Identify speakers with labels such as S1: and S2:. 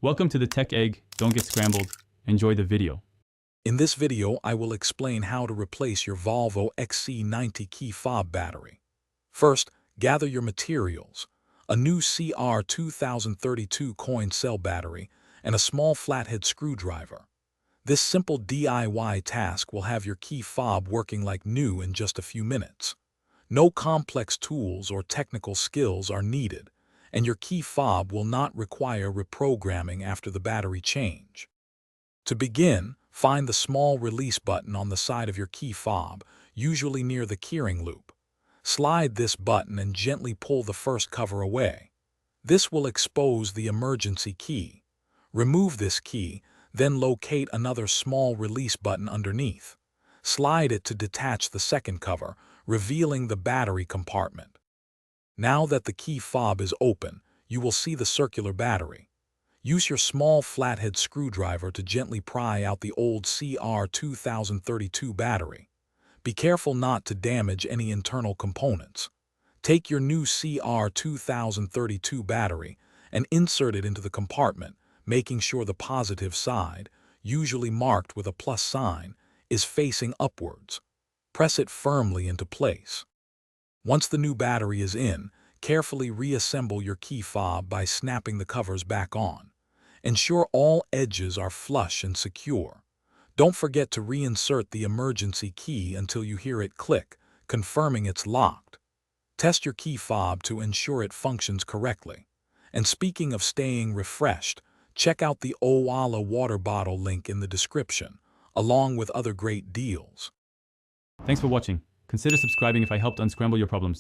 S1: Welcome to the Tech Egg. Don't get scrambled. Enjoy the video.
S2: In this video, I will explain how to replace your Volvo XC90 key fob battery. First, gather your materials: a new CR2032 coin cell battery and a small flathead screwdriver. This simple DIY task will have your key fob working like new in just a few minutes. No complex tools or technical skills are needed, and your key fob will not require reprogramming after the battery change. To begin, find the small release button on the side of your key fob, usually near the keyring loop. Slide this button and gently pull the first cover away. This will expose the emergency key. Remove this key, then locate another small release button underneath. Slide it to detach the second cover, revealing the battery compartment. Now that the key fob is open, you will see the circular battery. Use your small flathead screwdriver to gently pry out the old CR2032 battery. Be careful not to damage any internal components. Take your new CR2032 battery and insert it into the compartment, making sure the positive side, usually marked with a plus sign, is facing upwards. Press it firmly into place. Once the new battery is in, carefully reassemble your key fob by snapping the covers back on. Ensure all edges are flush and secure. Don't forget to reinsert the emergency key until you hear it click, confirming it's locked. Test your key fob to ensure it functions correctly. And speaking of staying refreshed, check out the Owala water bottle link in the description, along with other great deals.
S1: Thanks for watching. Consider subscribing if I helped unscramble your problems.